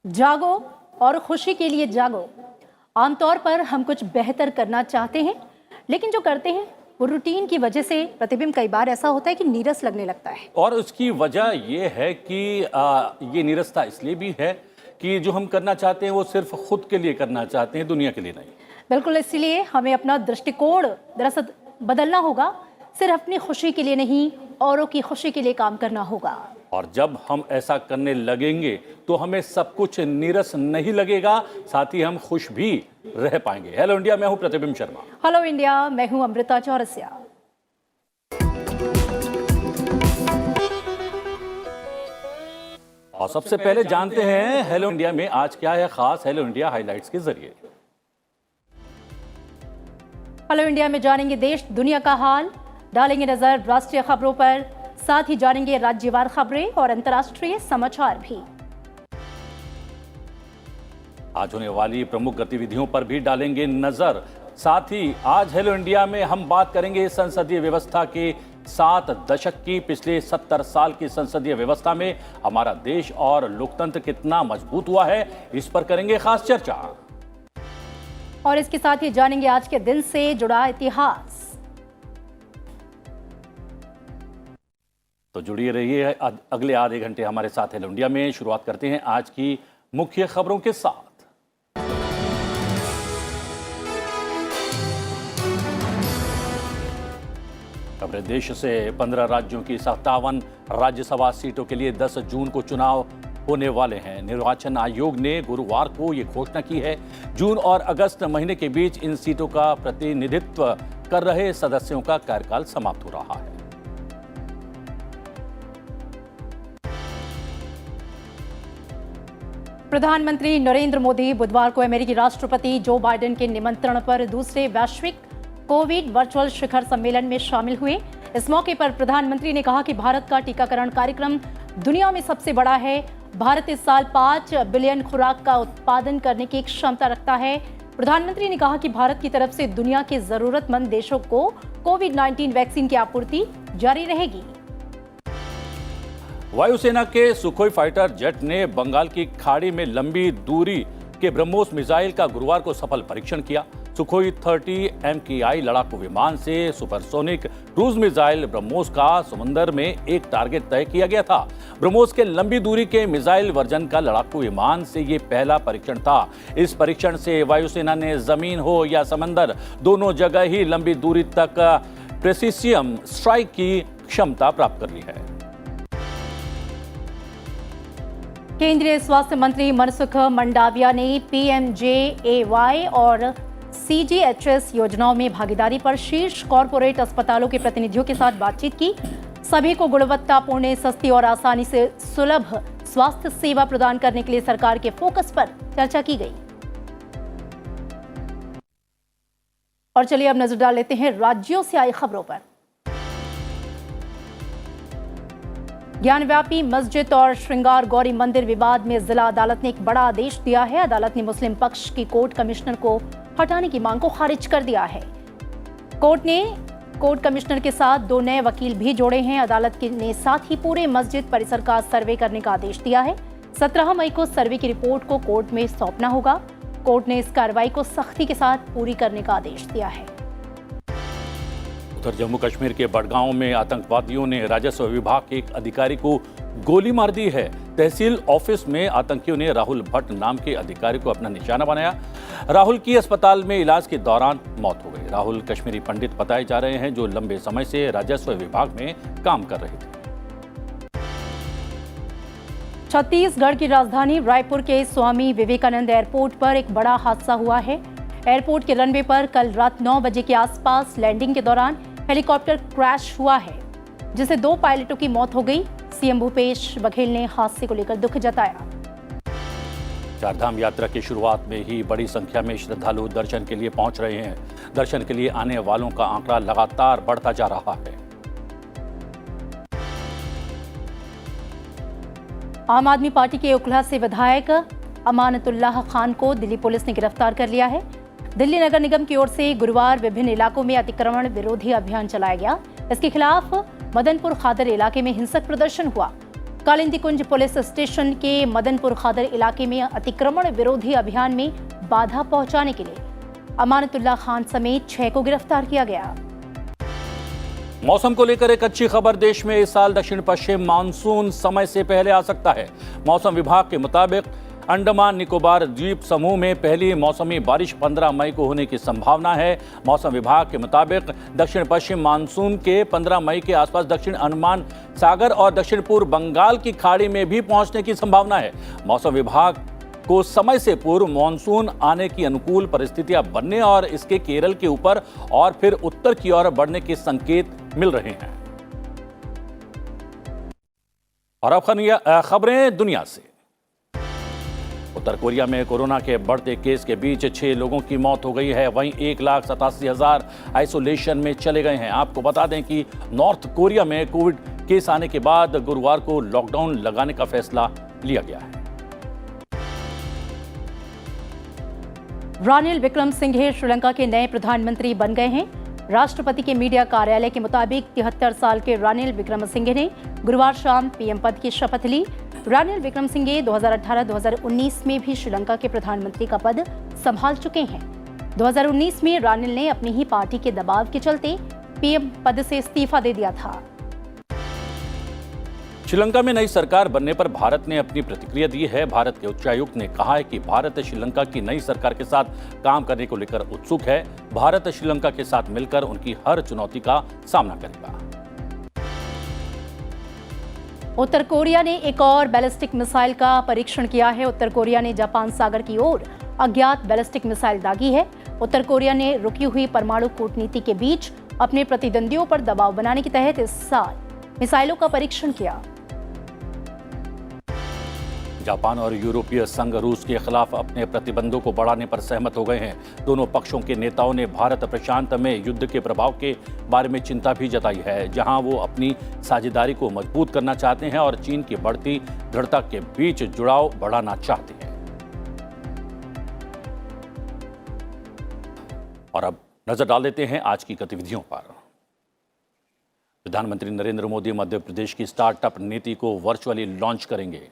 जागो और खुशी के लिए जागो। आमतौर पर हम कुछ बेहतर करना चाहते हैं, लेकिन जो करते हैं वो रूटीन की वजह से प्रतिबिंब कई बार ऐसा होता है कि नीरस लगने लगता है। और उसकी वजह ये है कि ये नीरसता इसलिए भी है कि जो हम करना चाहते हैं वो सिर्फ खुद के लिए करना चाहते हैं, दुनिया के लिए नहीं। बिल्कुल, इसलिए हमें अपना दृष्टिकोण दरअसल बदलना होगा। सिर्फ अपनी खुशी के लिए नहीं, औरों की खुशी के लिए काम करना होगा। और जब हम ऐसा करने लगेंगे तो हमें सब कुछ नीरस नहीं लगेगा, साथ ही हम खुश भी रह पाएंगे। हेलो इंडिया, मैं हूं प्रतिबिंब शर्मा। हेलो इंडिया, मैं हूं अमृता चौरसिया। और सबसे पहले जानते हैं हेलो इंडिया में आज क्या है खास, हेलो इंडिया हाइलाइट्स के जरिए। हेलो इंडिया में जानेंगे देश दुनिया का हाल, डालेंगे नजर राष्ट्रीय खबरों पर, साथ ही जानेंगे राज्यवार खबरें और अंतर्राष्ट्रीय समाचार भी। आज होने वाली प्रमुख गतिविधियों पर भी डालेंगे नजर। साथ ही आज हेलो इंडिया में हम बात करेंगे संसदीय व्यवस्था के 7 दशक की। पिछले 70 साल की संसदीय व्यवस्था में हमारा देश और लोकतंत्र कितना मजबूत हुआ है, इस पर करेंगे खास चर्चा। और इसके साथ ही जानेंगे आज के दिन से जुड़ा इतिहास। तो जुड़िए रहिए अगले आधे घंटे हमारे साथ हेलो इंडिया में। शुरुआत करते हैं आज की मुख्य खबरों के साथ। अपने देश से 15 राज्यों की 57 राज्यसभा सीटों के लिए 10 जून को चुनाव होने वाले हैं। निर्वाचन आयोग ने गुरुवार को यह घोषणा की है। जून और अगस्त महीने के बीच इन सीटों का प्रतिनिधित्व कर रहे सदस्यों का कार्यकाल समाप्त हो रहा है। प्रधानमंत्री नरेंद्र मोदी बुधवार को अमेरिकी राष्ट्रपति जो बाइडेन के निमंत्रण पर दूसरे वैश्विक कोविड वर्चुअल शिखर सम्मेलन में शामिल हुए। इस मौके पर प्रधानमंत्री ने कहा कि भारत का टीकाकरण कार्यक्रम दुनिया में सबसे बड़ा है। भारत इस साल 5 बिलियन खुराक का उत्पादन करने की क्षमता रखता है। प्रधानमंत्री ने कहा कि भारत की तरफ से दुनिया के जरूरतमंद देशों को कोविड-19 वैक्सीन की आपूर्ति जारी रहेगी। वायुसेना के सुखोई फाइटर जेट ने बंगाल की खाड़ी में लंबी दूरी के ब्रह्मोस मिसाइल का गुरुवार को सफल परीक्षण किया। सुखोई 30 MKI लड़ाकू विमान से सुपरसोनिक क्रूज मिसाइल ब्रह्मोस का समुद्र में एक टारगेट तय किया गया था। ब्रह्मोस के लंबी दूरी के मिसाइल वर्जन का लड़ाकू विमान से ये पहला परीक्षण था। इस परीक्षण से वायुसेना ने जमीन हो या समंदर दोनों जगह ही लंबी दूरी तक प्रेसिशन स्ट्राइक की क्षमता प्राप्त कर ली है। केंद्रीय स्वास्थ्य मंत्री मनसुख मंडाविया ने PMJAY और CGHS योजनाओं में भागीदारी पर शीर्ष कॉरपोरेट अस्पतालों के प्रतिनिधियों के साथ बातचीत की। सभी को गुणवत्तापूर्ण, सस्ती और आसानी से सुलभ स्वास्थ्य सेवा प्रदान करने के लिए सरकार के फोकस पर चर्चा की गई। और चलिए अब नजर डाल लेते हैं राज्यों से आई खबरों पर। ज्ञानव्यापी मस्जिद और श्रृंगार गौरी मंदिर विवाद में जिला अदालत ने एक बड़ा आदेश दिया है। अदालत ने मुस्लिम पक्ष की कोर्ट कमिश्नर को हटाने की मांग को खारिज कर दिया है। कोर्ट ने कोर्ट कमिश्नर के साथ 2 नए वकील भी जोड़े हैं। अदालत ने साथ ही पूरे मस्जिद परिसर का सर्वे करने का आदेश दिया है। 17 मई को सर्वे की रिपोर्ट को कोर्ट में सौंपना होगा। कोर्ट ने इस कार्रवाई को सख्ती के साथ पूरी करने का आदेश दिया है। उधर जम्मू कश्मीर के बडगांव में आतंकवादियों ने राजस्व विभाग के एक अधिकारी को गोली मार दी है। तहसील ऑफिस में आतंकियों ने राहुल भट्ट नाम के अधिकारी को अपना निशाना बनाया। राहुल की अस्पताल में इलाज के दौरान मौत हो गई। राहुल कश्मीरी पंडित बताए जा रहे हैं जो लंबे समय से राजस्व विभाग में काम कर रहे थे। छत्तीसगढ़ की राजधानी रायपुर के स्वामी विवेकानंद एयरपोर्ट पर एक बड़ा हादसा हुआ है। एयरपोर्ट के रनवे पर कल रात 9 बजे के आसपास लैंडिंग के दौरान हेलीकॉप्टर क्रैश हुआ है, जिससे 2 पायलटों की मौत हो गई। सीएम भूपेश बघेल ने हादसे को लेकर दुख जताया। चारधाम यात्रा की शुरुआत में ही बड़ी संख्या में श्रद्धालु दर्शन के लिए पहुंच रहे हैं। दर्शन के लिए आने वालों का आंकड़ा लगातार बढ़ता जा रहा है। आम आदमी पार्टी के ओखला से विधायक अमानतुल्लाह खान को दिल्ली पुलिस ने गिरफ्तार कर लिया है। दिल्ली नगर निगम की ओर से गुरुवार विभिन्न इलाकों में अतिक्रमण विरोधी अभियान चलाया गया। इसके खिलाफ मदनपुर खादर इलाके में हिंसक प्रदर्शन हुआ। कालिंदी पुलिस स्टेशन के मदनपुर खादर इलाके में अतिक्रमण विरोधी अभियान में बाधा पहुंचाने के लिए अमानतुल्लाह खान समेत 6 को गिरफ्तार किया गया। मौसम को लेकर एक अच्छी खबर, देश में इस साल दक्षिण पश्चिम मानसून समय से पहले आ सकता है। मौसम विभाग के मुताबिक अंडमान निकोबार द्वीप समूह में पहली मौसमी बारिश 15 मई को होने की संभावना है। मौसम विभाग के मुताबिक दक्षिण पश्चिम मानसून के 15 मई के आसपास दक्षिण अंडमान सागर और दक्षिण पूर्व बंगाल की खाड़ी में भी पहुंचने की संभावना है। मौसम विभाग को समय से पूर्व मानसून आने की अनुकूल परिस्थितियां बनने और इसके केरल के ऊपर और फिर उत्तर की ओर बढ़ने के संकेत मिल रहे हैं। और अब खबरें दुनिया से। उत्तर कोरिया में कोरोना के बढ़ते केस के बीच 6 लोगों की मौत हो गई है। वहीं 1,87,000 आइसोलेशन में चले गए हैं। आपको बता दें कि नॉर्थ कोरिया में कोविड केस आने के बाद गुरुवार को लॉकडाउन लगाने का फैसला लिया गया है। रानिल विक्रमसिंघे श्रीलंका के नए प्रधानमंत्री बन गए हैं। राष्ट्रपति के मीडिया कार्यालय के मुताबिक 73 साल के रानिल विक्रमसिंघे ने गुरुवार शाम पीएम पद की शपथ ली। रानिल विक्रमसिंघे 2018-2019 में भी श्रीलंका के प्रधानमंत्री का पद संभाल चुके हैं। 2019 में रानिल ने अपनी ही पार्टी के दबाव के चलते पीएम पद से इस्तीफा दे दिया था। श्रीलंका में नई सरकार बनने पर भारत ने अपनी प्रतिक्रिया दी है। भारत के उच्चायुक्त ने कहा है कि भारत श्रीलंका की नई सरकार के साथ काम करने को लेकर उत्सुक है। भारत श्रीलंका के साथ मिलकर उनकी हर चुनौती का सामना करेगा। उत्तर कोरिया ने एक और बैलिस्टिक मिसाइल का परीक्षण किया है। उत्तर कोरिया ने जापान सागर की ओर अज्ञात बैलिस्टिक मिसाइल दागी है। उत्तर कोरिया ने रुकी हुई परमाणु कूटनीति के बीच अपने प्रतिद्वंदियों पर दबाव बनाने के तहत इस साल मिसाइलों का परीक्षण किया। जापान और यूरोपीय संघ रूस के खिलाफ अपने प्रतिबंधों को बढ़ाने पर सहमत हो गए हैं। दोनों पक्षों के नेताओं ने भारत प्रशांत में युद्ध के प्रभाव के बारे में चिंता भी जताई है, जहां वो अपनी साझेदारी को मजबूत करना चाहते हैं और चीन की बढ़ती दृढ़ता के बीच जुड़ाव बढ़ाना चाहते हैं। और अब नजर डाल देते हैं आज की गतिविधियों पर। प्रधानमंत्री नरेंद्र मोदी मध्य प्रदेश की स्टार्टअप नीति को वर्चुअली लॉन्च करेंगे।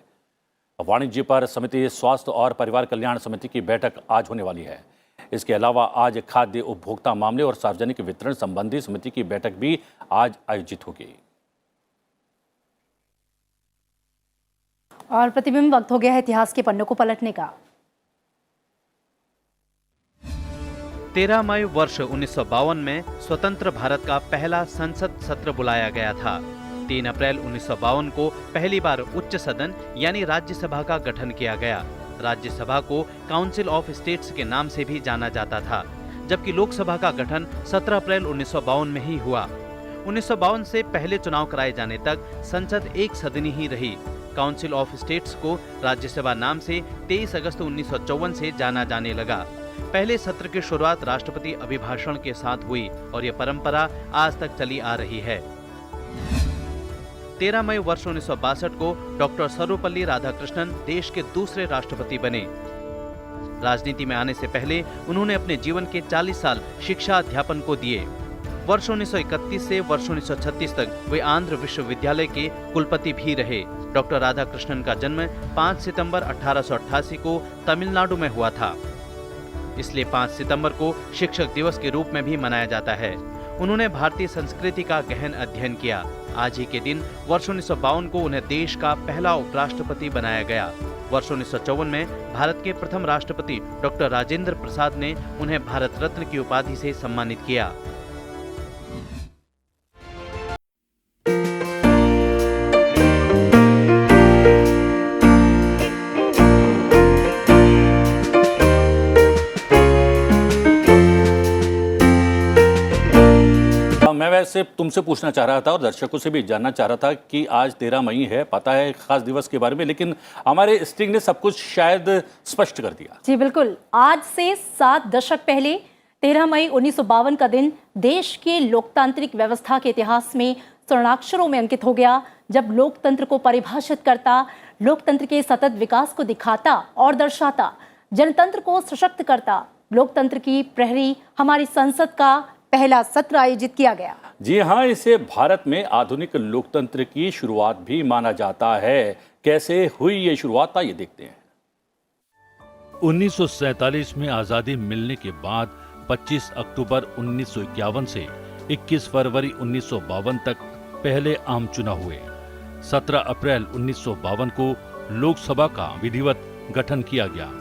वाणिज्य पर समिति, स्वास्थ्य और परिवार कल्याण समिति की बैठक आज होने वाली है। इसके अलावा आज खाद्य उपभोक्ता मामले और सार्वजनिक वितरण संबंधी समिति की बैठक भी आज आयोजित होगी। और प्रतिबिंब वक्त हो गया है इतिहास के पन्नों को पलटने का। 13 मई वर्ष 1952 में स्वतंत्र भारत का पहला संसद सत्र बुलाया गया था। 3 अप्रैल 1952 को पहली बार उच्च सदन यानी राज्यसभा का गठन किया गया। राज्यसभा को काउंसिल ऑफ स्टेट्स के नाम से भी जाना जाता था, जबकि लोकसभा का गठन 17 अप्रैल 1952 में ही हुआ। 1952 से पहले चुनाव कराए जाने तक संसद एक सदनी ही रही। काउंसिल ऑफ स्टेट्स को राज्यसभा नाम से 23 अगस्त 1954 से जाना जाने लगा। पहले सत्र की शुरुआत राष्ट्रपति अभिभाषण के साथ हुई और यह परंपरा आज तक चली आ रही है। 13 मई वर्ष 1962 को डॉक्टर सर्वपल्ली राधाकृष्णन देश के दूसरे राष्ट्रपति बने। राजनीति में आने से पहले उन्होंने अपने जीवन के 40 साल शिक्षा अध्यापन को दिए। वर्ष 1931 से वर्ष 1936 तक वे आंध्र विश्वविद्यालय के कुलपति भी रहे। डॉक्टर राधाकृष्णन का जन्म 5 सितंबर 1888 को तमिलनाडु में हुआ था, इसलिए 5 सितंबर को शिक्षक दिवस के रूप में भी मनाया जाता है। उन्होंने भारतीय संस्कृति का गहन अध्ययन किया। आज ही के दिन वर्ष 1952 को उन्हें देश का पहला उपराष्ट्रपति बनाया गया। वर्ष 1954 में भारत के प्रथम राष्ट्रपति डॉक्टर राजेंद्र प्रसाद ने उन्हें भारत रत्न की उपाधि से सम्मानित किया। मैं वैसे तुमसे पूछना चाह रहा था और दर्शकों से भी जानना चाह रहा था कि आज 13 मई है, पता है खास दिवस के बारे में, लेकिन हमारे स्टिंग ने सब कुछ शायद स्पष्ट कर दिया। जी बिल्कुल, आज से 7 दशक पहले 13 मई 1952 का दिन देश के लोकतांत्रिक व्यवस्था के इतिहास में स्वर्णाक्षरों में अंकित हो गया, जब लोकतंत्र को परिभाषित करता, लोकतंत्र के सतत विकास को दिखाता और दर्शाता, जनतंत्र को सशक्त करता, लोकतंत्र की प्रहरी हमारी संसद का पहला सत्र आयोजित किया गया। जी हाँ, इसे भारत में आधुनिक लोकतंत्र की शुरुआत भी माना जाता है। कैसे हुई ये शुरुआत, आइए देखते हैं। 1947 में आजादी मिलने के बाद 25 अक्टूबर 1951 से 21 फरवरी 1952 तक पहले आम चुनाव हुए। 17 अप्रैल 1952 को लोकसभा का विधिवत गठन किया गया।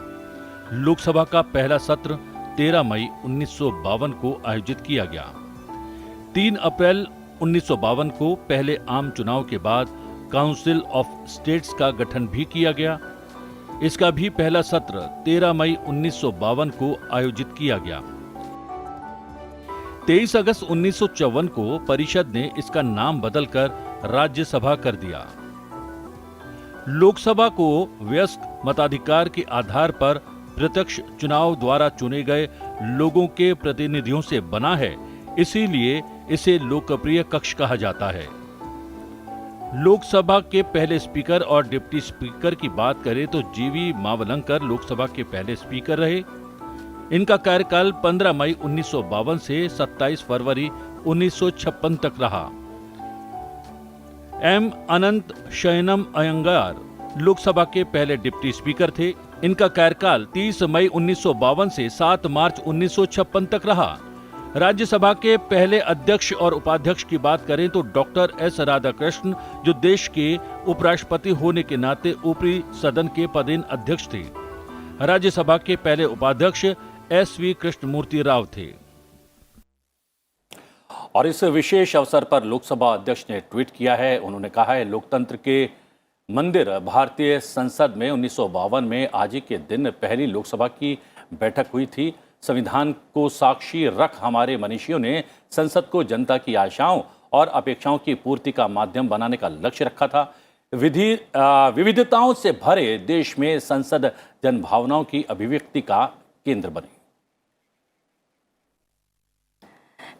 लोकसभा का पहला सत्र 13 मई 1952 को आयोजित किया गया। 3 अप्रैल 1952 को पहले आम चुनाव के बाद काउंसिल ऑफ स्टेट्स का गठन भी किया गया। इसका भी पहला सत्र 13 मई 1952 को आयोजित किया गया। 23 अगस्त 1954 को परिषद ने इसका नाम बदलकर राज्यसभा कर दिया। लोकसभा को वयस्क मताधिकार के आधार पर प्रत्यक्ष चुनाव द्वारा चुने गए लोगों के प्रतिनिधियों से बना है, इसीलिए इसे लोकप्रिय कक्ष कहा जाता है। लोकसभा के पहले स्पीकर और डिप्टी स्पीकर की बात करें तो जीवी मावलंकर लोकसभा के पहले स्पीकर रहे। इनका कार्यकाल 15 मई 1952 से 27 फरवरी 1956 तक रहा। एम अनंत शयनम अयंगार लोकसभा के पहले डिप्टी स्पीकर थे। इनका कार्यकाल 30 मई 1952 से 7 मार्च 1956 तक रहा। राज्यसभा के पहले अध्यक्ष और उपाध्यक्ष की बात करें तो डॉक्टर एस राधाकृष्णन, जो देश के उपराष्ट्रपति होने के नाते ऊपरी सदन के पदेन अध्यक्ष थे। राज्यसभा के पहले उपाध्यक्ष एस.वी. कृष्णमूर्ति राव थे। और इस विशेष अवसर पर लोकसभा अध्यक्ष ने ट्वीट किया है। उन्होंने कहा है, लोकतंत्र के मंदिर भारतीय संसद में 1952 में आज ही के दिन पहली लोकसभा की बैठक हुई थी। संविधान को साक्षी रख हमारे मनीषियों ने संसद को जनता की आशाओं और अपेक्षाओं की पूर्ति का माध्यम बनाने का लक्ष्य रखा था। विविधताओं से भरे देश में संसद जनभावनाओं की अभिव्यक्ति का केंद्र बनी।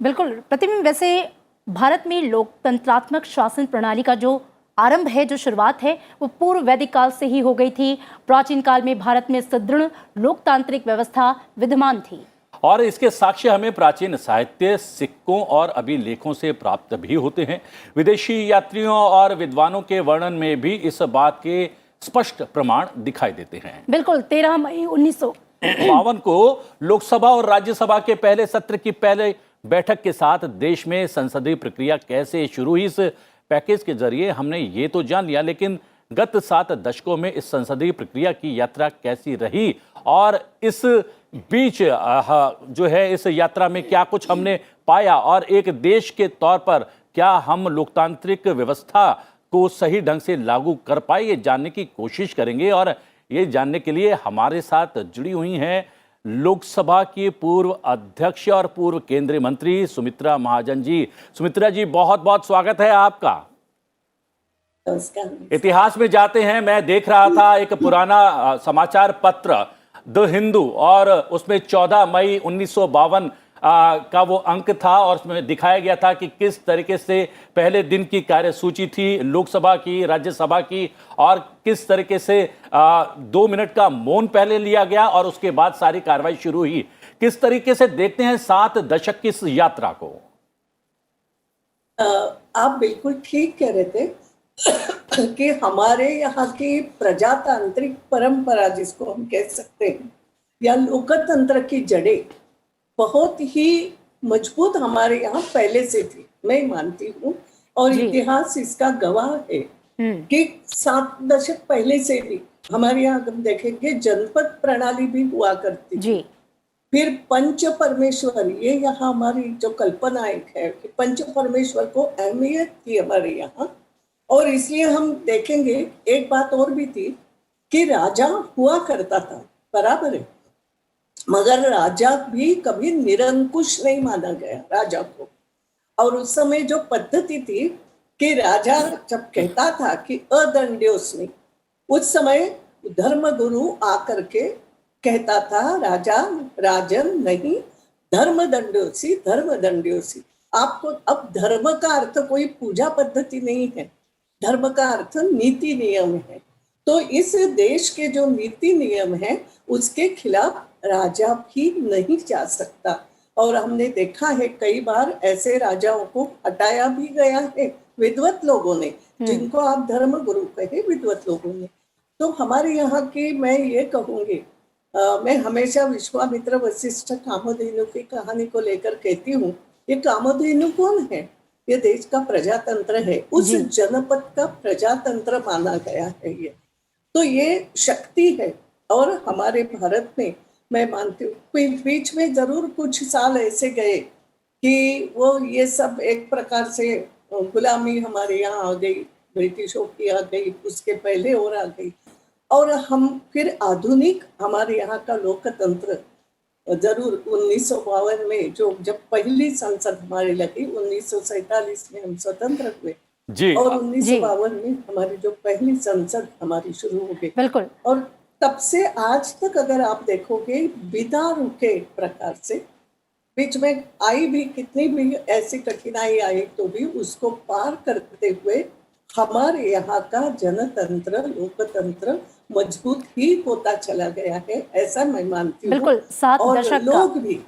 बिल्कुल प्रतिबिंब, वैसे भारत में लोकतंत्रात्मक शासन प्रणाली का जो आरंभ है, जो शुरुआत है, वो पूर्व वैदिक काल से ही हो गई थी। प्राचीन काल में भारत में सुदृढ़ लोकतांत्रिक व्यवस्था विद्यमान थी और इसके साक्ष्य हमें प्राचीन साहित्य, सिक्कों और अभिलेखों से प्राप्त भी होते हैं। विदेशी यात्रियों और विद्वानों के वर्णन में भी इस बात के स्पष्ट प्रमाण दिखाई देते हैं। बिल्कुल 13 मई 1952 को लोकसभा और राज्यसभा के पहले सत्र की पहले बैठक के साथ देश में संसदीय प्रक्रिया कैसे शुरू हुई, इस पैकेज के जरिए हमने ये तो जान लिया, लेकिन गत 7 दशकों में इस संसदीय प्रक्रिया की यात्रा कैसी रही और इस बीच जो है इस यात्रा में क्या कुछ हमने पाया और एक देश के तौर पर क्या हम लोकतांत्रिक व्यवस्था को सही ढंग से लागू कर पाए, ये जानने की कोशिश करेंगे। और ये जानने के लिए हमारे साथ जुड़ी हुई हैं लोकसभा की पूर्व अध्यक्ष और पूर्व केंद्रीय मंत्री सुमित्रा महाजन जी। सुमित्रा जी, बहुत बहुत स्वागत है आपका। इतिहास में जाते हैं। मैं देख रहा था एक पुराना समाचार पत्र द हिंदू और उसमें 14 मई 1952 का वो अंक था और उसमें दिखाया गया था कि किस तरीके से पहले दिन की कार्यसूची थी लोकसभा की, राज्यसभा की, और किस तरीके से 2 मिनट का मौन पहले लिया गया और उसके बाद सारी कार्रवाई शुरू हुई। किस तरीके से देखते हैं 7 दशक की इस यात्रा को? आप बिल्कुल ठीक कह रहे थे कि हमारे यहाँ की प्रजातांत्रिक परंपरा, जिसको हम कह सकते हैं, या लोकतंत्र की जड़ें बहुत ही मजबूत हमारे यहाँ पहले से थी, मैं मानती हूँ। और इतिहास इसका गवाह है कि 7 दशक पहले से भी हमारे यहाँ हम देखेंगे जनपद प्रणाली भी हुआ करती जी। फिर पंच परमेश्वर, ये यहाँ हमारी जो कल्पना एक है कि पंच परमेश्वर को अहमियत थी हमारे यहाँ। और इसलिए हम देखेंगे एक बात और भी थी कि राजा हुआ करता था, बराबर है, मगर राजा भी कभी निरंकुश नहीं माना गया राजा को। और उस समय जो पद्धति थी कि राजा जब कहता था कि अदंड्योस्मि, उस समय धर्मगुरु आकर के कहता था राजा राजन नहीं, धर्मदंड्योसी धर्मदंड्योसी। आपको अब धर्म का अर्थ कोई पूजा पद्धति नहीं है, धर्म का अर्थ नीति नियम है। तो इस देश के जो नीति नियम है उसके खिलाफ राजा भी नहीं जा सकता। और हमने देखा है कई बार ऐसे राजाओं को हटाया भी गया है विद्वत लोगों ने, जिनको आप धर्म गुरु कहे, विद्वत लोगों ने। तो हमारे यहाँ की मैं ये कहूंगी, मैं हमेशा विश्वामित्र वशिष्ठ कामधेनु की कहानी को लेकर कहती हूँ, ये कामधेनु कौन है? ये देश का प्रजातंत्र है, उस जनपद का प्रजातंत्र माना गया है ये। तो ये शक्ति है। और हमारे भारत में मैं मानती हूँ बीच में जरूर कुछ साल ऐसे गए कि वो ये सब एक प्रकार से गुलामी हमारे यहाँ आ गई, ब्रिटिशों की आ गई, उसके पहले और आ गई, और हम फिर आधुनिक हमारे यहाँ का लोकतंत्र जरूर 1952 में जब पहली संसद हमारी लगी, 1947 में हम स्वतंत्र हुए जी, और 1952 में हमारी जो पहली संसद हमारी शुरू हो गई। बिल्कुल। और तब से आज तक अगर आप देखोगे बिना रुके प्रकार से, बीच में आई भी कितनी भी ऐसी कठिनाई आई तो भी उसको पार करते हुए हमारे यहाँ का जनतंत्र लोकतंत्र मजबूत ही होता चला गया है, ऐसा मैं मानती हूँ। बिल्कुल, 7 और दशक का लोग भी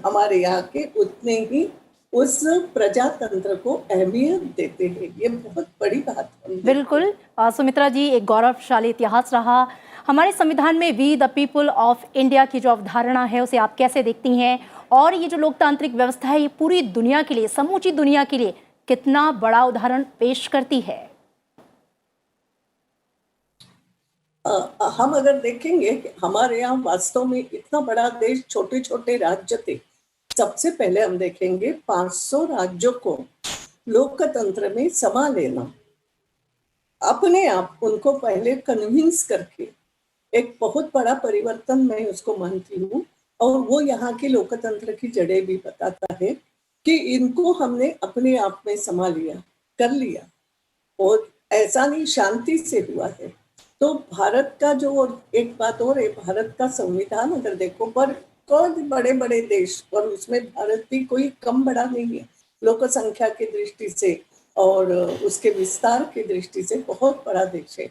हमारे यहाँ के उतने ही उस प्रजातंत्र को अहमियत देते हैं। ये बहुत बड़ी बात है। बिल्कुल सुमित्रा जी, एक गौरवशाली इतिहास रहा हमारे संविधान में। We the people of India की जो अवधारणा है उसे आप कैसे देखती हैं, और ये जो लोकतांत्रिक व्यवस्था है ये पूरी दुनिया के लिए, समूची दुनिया के लिए कितना बड़ा उदाहरण पेश करती है? हम अगर देखेंगे कि हमारे यहाँ वास्तव में इतना बड़ा देश, छोटे छोटे राज्य थे। सबसे पहले हम देखेंगे 500 राज्यों को लोकतंत्र में समा लेना, अपने आप उनको पहले कन्विंस करके एक बहुत बड़ा परिवर्तन मैं उसको मानती हूँ। और वो यहाँ के लोकतंत्र की जड़ें भी बताता है कि इनको हमने अपने आप में समा लिया, कर लिया, और ऐसा नहीं शांति से हुआ है। तो भारत का जो एक बात और है, भारत का संविधान अगर देखो, पर कौन बड़े बड़े देश, और उसमें भारत भी कोई कम बड़ा नहीं है, लोक संख्या की दृष्टि से और उसके विस्तार की दृष्टि से बहुत बड़ा देश है।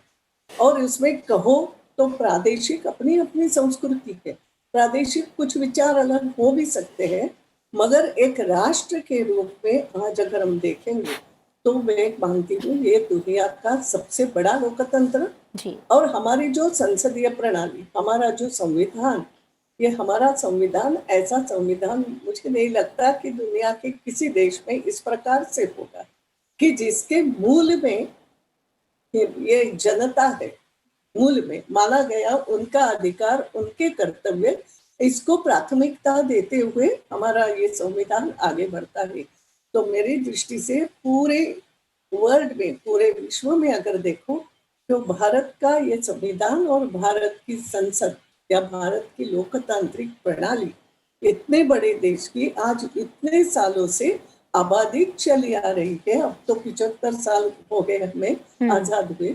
और उसमें कहो तो प्रादेशिक अपनी अपनी संस्कृति है, प्रादेशिक कुछ विचार अलग हो भी सकते हैं, मगर एक राष्ट्र के रूप में आज अगर हम देखेंगे तो मैं मानती हूँ ये दुनिया का सबसे बड़ा लोकतंत्र जी। और हमारी जो संसदीय प्रणाली, हमारा जो संविधान, ये हमारा संविधान ऐसा संविधान मुझे नहीं लगता कि दुनिया के किसी देश में इस प्रकार से होगा कि जिसके मूल में ये जनता है, मूल में माना गया उनका अधिकार, उनके कर्तव्य, इसको प्राथमिकता देते हुए हमारा ये संविधान आगे बढ़ता है। तो मेरी दृष्टि से पूरे वर्ल्ड में, पूरे विश्व में अगर देखो तो भारत का ये संविधान और भारत की संसद या भारत की लोकतांत्रिक प्रणाली इतने बड़े देश की आज इतने सालों से आबादी चली आ रही है। अब तो 75 साल हो गए हमें आजाद हुए।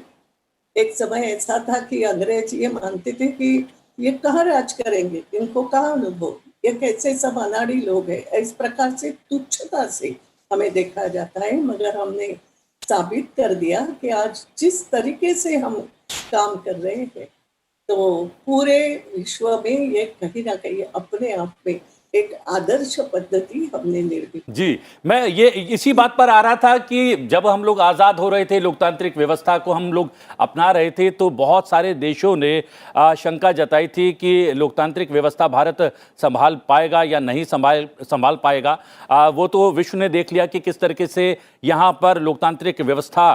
एक समय ऐसा था कि अंग्रेज ये मानते थे कि ये कहाँ राज करेंगे, इनको कहाँ अनुभव, ये कैसे सब अनाड़ी लोग हैं, इस प्रकार से तुच्छता से हमें देखा जाता है। मगर हमने साबित कर दिया कि आज जिस तरीके से हम काम कर रहे हैं तो पूरे विश्व में ये कहीं ना कहीं अपने आप में एक आदर्श पद्धति हमने निर्मित। जी, मैं ये इसी बात पर आ रहा था कि जब हम लोग आज़ाद हो रहे थे, लोकतांत्रिक व्यवस्था को हम लोग अपना रहे थे, तो बहुत सारे देशों ने शंका जताई थी कि लोकतांत्रिक व्यवस्था भारत संभाल पाएगा या नहीं संभाल पाएगा। वो तो विश्व ने देख लिया कि किस तरीके से यहाँ पर लोकतांत्रिक व्यवस्था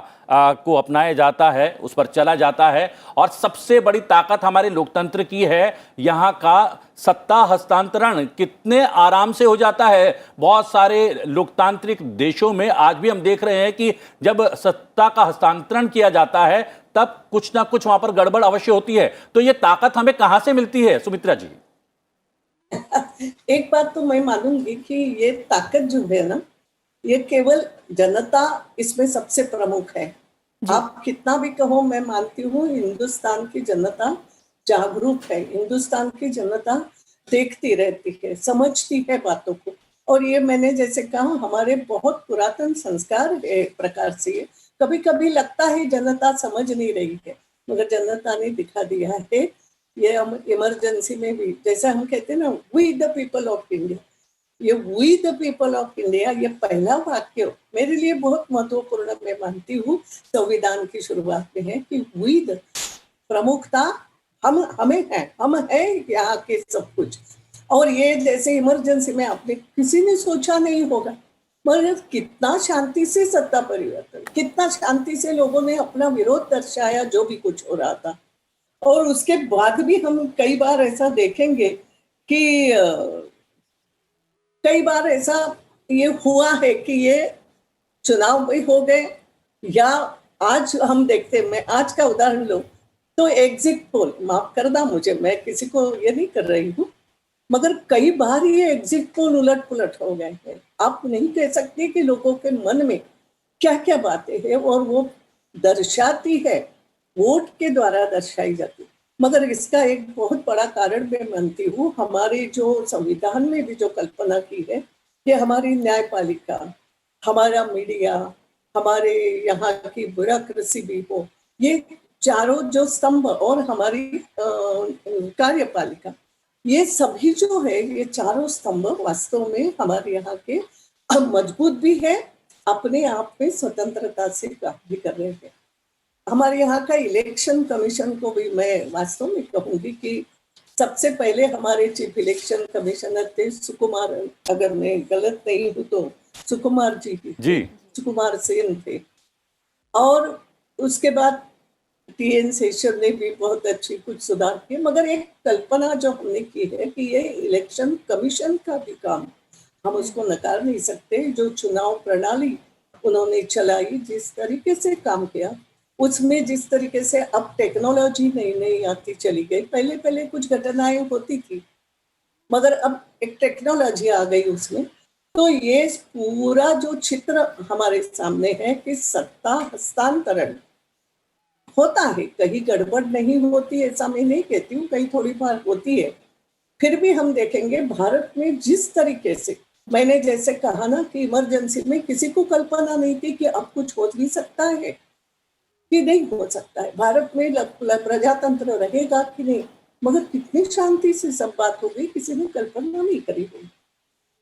को अपनाया जाता है, उस पर चला जाता है। और सबसे बड़ी ताकत हमारे लोकतंत्र की है यहाँ का सत्ता हस्तांतरण कितने आराम से हो जाता है। बहुत सारे लोकतांत्रिक देशों में आज भी हम देख रहे हैं कि जब सत्ता का हस्तांतरण किया जाता है तब कुछ ना कुछ वहां पर गड़बड़ अवश्य होती है। तो ये ताकत हमें कहां से मिलती है सुमित्रा जी? एक बात तो मैं मानूंगी कि ये ताकत जो है ना, ये केवल जनता इसमें सबसे प्रमुख है। आप कितना भी कहो, मैं मानती हूँ हिंदुस्तान की जनता जागरूक है, हिंदुस्तान की जनता देखती रहती है, समझती है बातों को। और ये मैंने जैसे कहा हमारे बहुत पुरातन संस्कार है एक प्रकार से। कभी कभी लगता है जनता समझ नहीं रही है, मगर जनता ने दिखा दिया है। ये हम इमरजेंसी में भी, जैसे हम कहते हैं ना, we the people of India, ये we the people of India, ये पहला वाक्य मेरे लिए बहुत महत्वपूर्ण मैं मानती हूँ संविधान की शुरुआत में है कि वी द प्रमुखता हमें है, हम है यहाँ के सब कुछ। और ये जैसे इमरजेंसी में आपने किसी ने सोचा नहीं होगा, मगर कितना शांति से सत्ता परिवर्तन, कितना शांति से लोगों ने अपना विरोध दर्शाया जो भी कुछ हो रहा था। और उसके बाद भी हम कई बार ऐसा देखेंगे कि कई बार ऐसा ये हुआ है कि ये चुनाव भी हो गए, या आज हम देखते, मैं आज का उदाहरण लूं तो एग्जिट पोल, माफ करना मुझे, मैं किसी को ये नहीं कर रही हूँ, मगर कई बार ये एग्जिट पोल उलट पुलट हो गए हैं। आप नहीं कह सकते कि लोगों के मन में क्या क्या बातें हैं, और वो दर्शाती है, वोट के द्वारा दर्शाई जाती। मगर इसका एक बहुत बड़ा कारण मैं मानती हूँ, हमारे जो संविधान में भी जो कल्पना की है कि हमारी न्यायपालिका, हमारा मीडिया, हमारे यहाँ की ब्यूरोक्रेसी भी हो, ये चारों जो स्तंभ, और हमारी कार्यपालिका, ये सभी जो है, ये चारों स्तंभ वास्तव में हमारे यहाँ के मजबूत भी है, अपने आप में स्वतंत्रता से काम भी कर रहे हैं। हमारे यहाँ का इलेक्शन कमीशन को भी मैं वास्तव में कहूंगी कि सबसे पहले हमारे चीफ इलेक्शन कमिश्नर थे सुकुमार, अगर मैं गलत नहीं हूँ तो सुकुमार जी, सुकुमार सेन थे। और उसके बाद टीएन शेषन ने भी बहुत अच्छी कुछ सुधार किए। मगर एक कल्पना जो हमने की है कि ये इलेक्शन कमीशन का भी काम, हम उसको नकार नहीं सकते। जो चुनाव प्रणाली उन्होंने चलाई, जिस तरीके से काम किया, उसमें जिस तरीके से अब टेक्नोलॉजी नई नई आती चली गई, पहले पहले कुछ घटनाएं होती थी, मगर अब एक टेक्नोलॉजी आ गई उसमें। तो ये पूरा जो चित्र हमारे सामने है कि सत्ता हस्तांतरण होता है, कहीं गड़बड़ नहीं होती ऐसा मैं नहीं कहती हूँ, कहीं थोड़ी बार होती है। फिर भी हम देखेंगे भारत में जिस तरीके से, मैंने जैसे कहा ना कि इमरजेंसी में किसी को कल्पना नहीं थी कि अब कुछ हो भी सकता है कि नहीं हो सकता है, भारत में प्रजातंत्र रहेगा कि नहीं, मगर कितनी शांति से सब बात हो गई, किसी ने कल्पना नहीं करी होगी।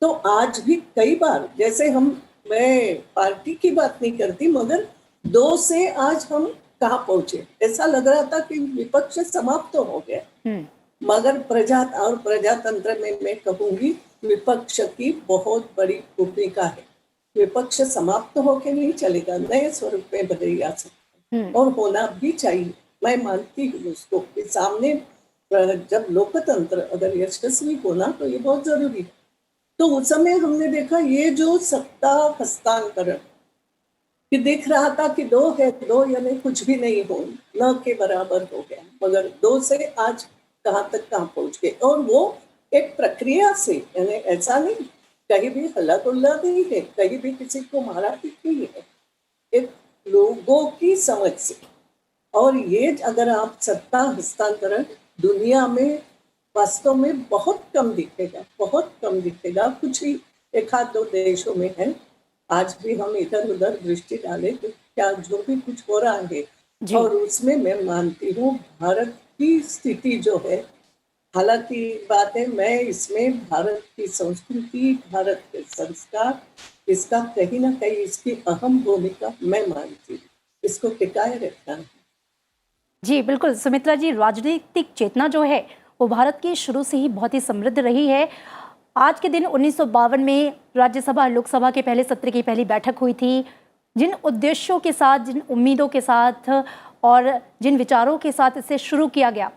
तो आज भी कई बार, जैसे मैं पार्टी की बात नहीं करती, मगर 2 से आज हम कहाँ पहुंचे, ऐसा लग रहा था कि विपक्ष समाप्त तो हो गया, मगर प्रजातंत्र में मैं कहूंगी विपक्ष की बहुत बड़ी भूमिका है। विपक्ष समाप्त होके नहीं चलेगा, नए स्वरूप में बदल आ सकता है, और होना भी चाहिए। मैं मानती हूँ उसको कि सामने जब लोकतंत्र अगर यशस्वी होना तो ये बहुत जरूरी है। तो उस समय हमने देखा ये जो सत्ता हस्तांतरण कि दिख रहा था कि 2 है, 2 यानी कुछ भी नहीं हो, न के बराबर हो गया, मगर 2 से आज कहाँ पहुंच गए। और वो एक प्रक्रिया से, यानी ऐसा नहीं कहीं भी हल्ला गुल्ला नहीं है, कहीं भी किसी को मारा नहीं है, एक लोगों की समझ से। और ये अगर आप सत्ता हस्तांतरण दुनिया में वास्तव में बहुत कम दिखेगा, बहुत कम दिखेगा, कुछ ही 1-2 देशों में है। आज भी हम इधर उधर दृष्टि डालें तो क्या जो भी कुछ हो रहा है, और उसमें मैं मानती हूँ भारत की स्थिति जो है, हालांकि बात है, मैं इसमें भारत की संस्कृति, भारत के संस्कार, इसका कहीं ना कहीं इसकी अहम भूमिका मैं मानती हूँ, इसको टिकाए रखना है। जी बिल्कुल सुमित्रा जी, राजनीतिक चेतना जो है वो भारत की शुरू से ही बहुत ही समृद्ध रही है। आज के दिन 1952 में राज्यसभा लोकसभा के पहले सत्र की पहली बैठक हुई थी। जिन उद्देश्यों के साथ, जिन उम्मीदों के साथ और जिन विचारों के साथ इसे शुरू किया गया,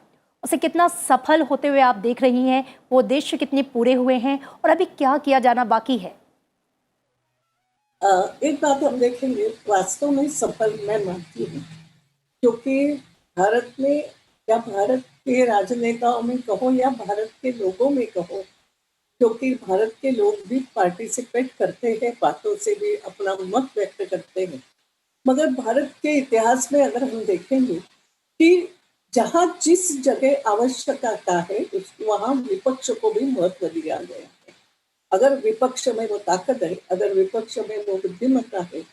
उसे कितना सफल होते हुए आप देख रही हैं, वो उद्देश्य कितने पूरे हुए हैं और अभी क्या किया जाना बाकी है? एक बात हम देखेंगे, वास्तव में सफल मैं मानती हूँ, क्योंकि भारत में, या भारत के राजनेताओं में कहो या भारत के लोगों में कहो, क्योंकि भारत के लोग भी पार्टिसिपेट करते हैं, बातों से भी अपना मत व्यक्त करते हैं, मगर भारत के इतिहास में अगर हम देखेंगे कि जहाँ जिस जगह आवश्यकता है वहाँ विपक्ष को भी महत्व दिया गया है। अगर विपक्ष में वो ताकत है, अगर विपक्ष में वो बुद्धिमत्ता है,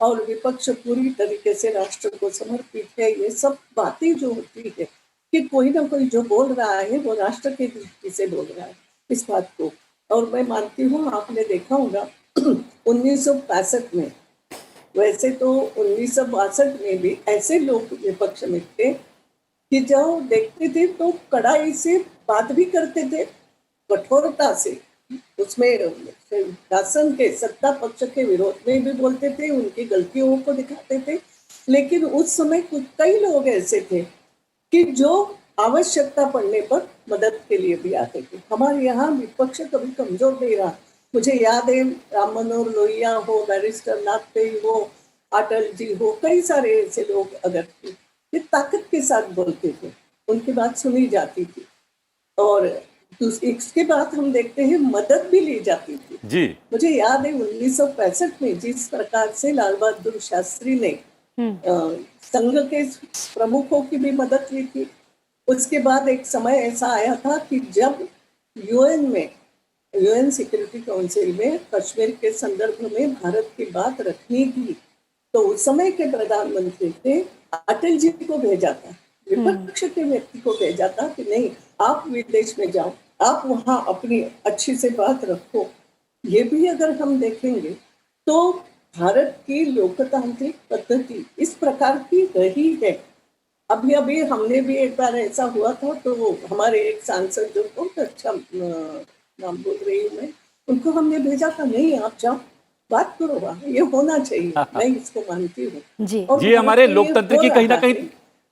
और विपक्ष पूरी तरीके से राष्ट्र को समर्पित है, ये सब बातें जो होती है कि कोई ना कोई जो बोल रहा है वो राष्ट्र की दृष्टि से बोल रहा है, इस बात को और मैं मानती हूँ आपने देखा होगा 1965 में, वैसे तो 1962 में भी ऐसे लोग विपक्ष में थे कि जो देखते थे तो कड़ाई से बात भी करते थे, कठोरता से उसमें शासन के सत्ता पक्ष के विरोध में भी बोलते थे, उनकी गलतियों को दिखाते थे। लेकिन उस समय कुछ कई लोग ऐसे थे कि जो आवश्यकता पड़ने पर मदद के लिए भी आते थे। हमारे यहाँ विपक्ष कभी कमजोर नहीं रहा। मुझे याद है राम मनोहर लोहिया हो, बैरिस्टर नागपई हो, अटल जी हो, कई सारे ऐसे लोग अगर थे, ये ताकत के साथ बोलते थे, उनकी बात सुनी जाती थी। और इसके बाद हम देखते हैं मदद भी ली जाती थी जी। मुझे याद है 1965 में जिस प्रकार से लाल बहादुर शास्त्री ने संघ के प्रमुखों की भी मदद ली थी। उसके बाद एक समय ऐसा आया था कि जब यूएन सिक्योरिटी काउंसिल में कश्मीर के संदर्भ में भारत की बात रखनी थी, तो उस समय के प्रधानमंत्री ने अटल जी को भेजा था, विपक्ष के व्यक्ति को भेजा था कि नहीं, आप विदेश में जाओ, आप वहां अपनी अच्छी से बात रखो। ये भी अगर हम देखेंगे तो भारत की लोकतांत्रिक पद्धति इस प्रकार की रही है। अभी अभी हमने भी एक बार ऐसा हुआ था, तो हमारे एक सांसद जो बहुत अच्छा नाम बोल रही हूँ मैं, उनको हमने भेजा था, नहीं आप जाओ बात करो, वहाँ ये होना चाहिए। मैं इसको मानती हूँ जी। हमारे लोकतंत्र की कहीं ना कहीं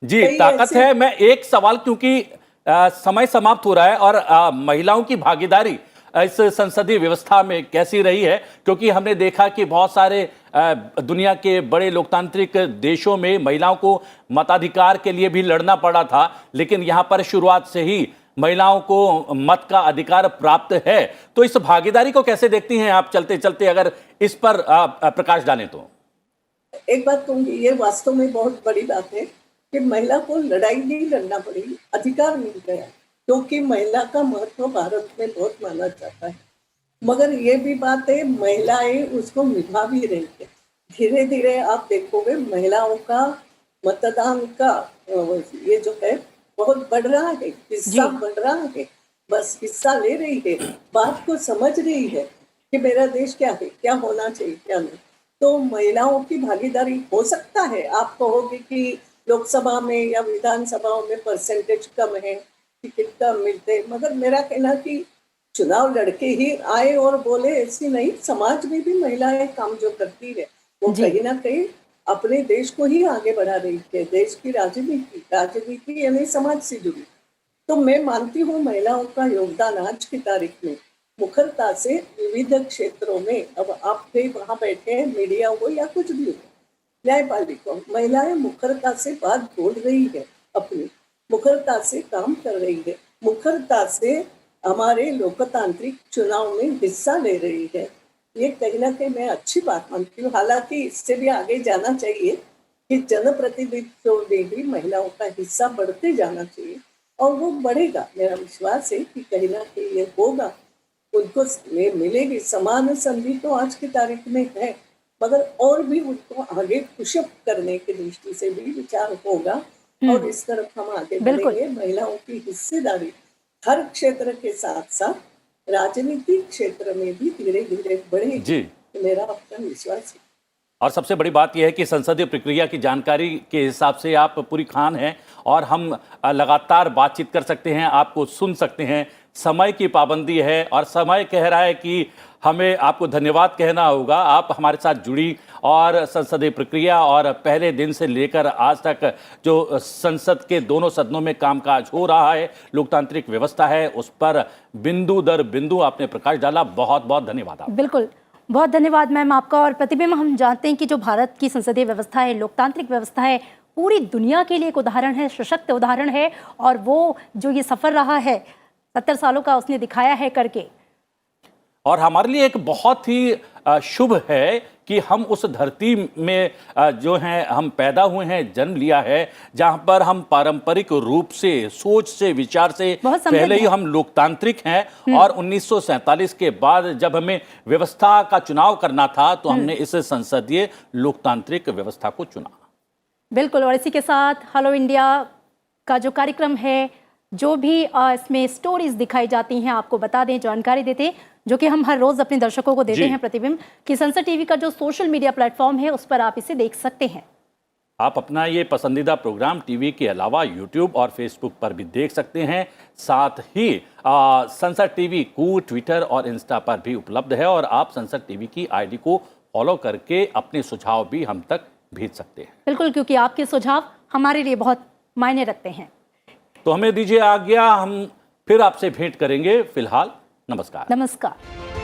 जी ताकत है। मैं एक सवाल, क्योंकि समय समाप्त हो रहा है, और महिलाओं की भागीदारी इस संसदीय व्यवस्था में कैसी रही है, क्योंकि हमने देखा कि बहुत सारे दुनिया के बड़े लोकतांत्रिक देशों में महिलाओं को मताधिकार के लिए भी लड़ना पड़ा था, लेकिन यहां पर शुरुआत से ही महिलाओं को मत का अधिकार प्राप्त है। तो इस भागीदारी को कैसे देखती हैं आप, चलते चलते अगर इस पर प्रकाश डालें तो? एक बात कहूंगी, ये वास्तव में बहुत बड़ी बात है कि महिला को लड़ाई नहीं लड़ना पड़ी, अधिकार मिल गया, क्योंकि महिला का महत्व भारत में बहुत माना जाता है। मगर ये भी बात है, महिलाएं उसको निभा भी रही है। धीरे धीरे आप देखोगे महिलाओं का मतदान का ये जो है बहुत बढ़ रहा है, हिस्सा बढ़ रहा है, बस हिस्सा ले रही है, बात को समझ रही है कि मेरा देश क्या है, क्या होना चाहिए, क्या नहीं। तो महिलाओं की भागीदारी हो सकता है, आप कहोगे कि लोकसभा में या विधानसभाओं में परसेंटेज कम है, टिकट कम मिलते, मगर मेरा कहना कि चुनाव लड़के ही आए और बोले ऐसी नहीं, समाज में भी महिलाएं काम जो करती है वो कहीं ना कहीं अपने देश को ही आगे बढ़ा रही है। देश की राजनीति यानी समाज से जुड़ी। तो मैं मानती हूँ महिलाओं का योगदान आज की तारीख में मुखरता से विविध क्षेत्रों में, अब आप कहीं वहां बैठे हैं, मीडिया हो या कुछ भी हो, न्यायपालिका, महिलाएं मुखरता से बात बोल रही है, अपनी मुखरता से काम कर रही है, मुखरता से हमारे लोकतांत्रिक चुनाव में हिस्सा ले रही है। ये कहीं ना कहीं मैं अच्छी बात मानती हूँ। हालांकि इससे भी आगे जाना चाहिए कि जनप्रतिनिधित्व में भी महिलाओं का हिस्सा बढ़ते जाना चाहिए, और वो बढ़ेगा। मेरा विश्वास है कि कहीं ना कहीं ये होगा, उनको मिलेगी समान संधि। तो आज की तारीख में है, मगर और भी उनको आगे पुशअप करने की दृष्टि से भी विचार होगा, और इस तरफ हम आगे बढ़ेंगे। महिलाओं की हिस्सेदारी हर क्षेत्र के साथ साथ राजनीतिक क्षेत्र में भी धीरे धीरे बढ़ेगी जी, मेरा अपना विश्वास है। और सबसे बड़ी बात यह है कि संसदीय प्रक्रिया की जानकारी के हिसाब से आप पूरी खान हैं, और हम लगातार बातचीत कर सकते हैं, आपको सुन सकते हैं। समय की पाबंदी है, और समय कह रहा है कि हमें आपको धन्यवाद कहना होगा। आप हमारे साथ जुड़ी, और संसदीय प्रक्रिया और पहले दिन से लेकर आज तक जो संसद के दोनों सदनों में कामकाज हो रहा है, लोकतांत्रिक व्यवस्था है, उस पर बिंदु दर बिंदु आपने प्रकाश डाला। बहुत बहुत धन्यवाद आपका। बिल्कुल, बहुत धन्यवाद मैम आपका। और प्रतिबिंब हम जानते हैं कि जो भारत की संसदीय व्यवस्था है, लोकतांत्रिक व्यवस्था है, पूरी दुनिया के लिए एक उदाहरण है, सशक्त उदाहरण है, और वो जो ये सफर रहा है 70 सालों का, उसने दिखाया है करके। और हमारे लिए एक बहुत ही शुभ है कि हम उस धरती में जो हैं हम पैदा हुए हैं, जन्म लिया है, जहां पर हम पारंपरिक रूप से, सोच से, विचार से पहले ही हम लोकतांत्रिक हैं। और 1947 के बाद जब हमें व्यवस्था का चुनाव करना था, तो हमने इस संसदीय लोकतांत्रिक व्यवस्था को चुना। बिल्कुल, और इसी के साथ हेलो इंडिया का जो कार्यक्रम है जो भी इसमें स्टोरीज दिखाई जाती हैं आपको बता दें, जानकारी देते, जो कि हम हर रोज अपने दर्शकों को देते जी। हैं प्रतिबिंब, कि संसद टीवी का जो सोशल मीडिया प्लेटफॉर्म है उस पर आप इसे देख सकते हैं। आप अपना ये पसंदीदा प्रोग्राम टीवी के अलावा यूट्यूब और फेसबुक पर भी देख सकते हैं। साथ ही संसद टीवी को ट्विटर और इंस्टा पर भी उपलब्ध है और आप संसद टीवी की आईडी को फॉलो करके अपने सुझाव भी हम तक भेज सकते हैं। बिल्कुल, क्योंकि आपके सुझाव हमारे लिए बहुत मायने रखते हैं। तो हमें दीजिए आज्ञा, हम फिर आपसे भेंट करेंगे। फिलहाल नमस्कार। नमस्कार।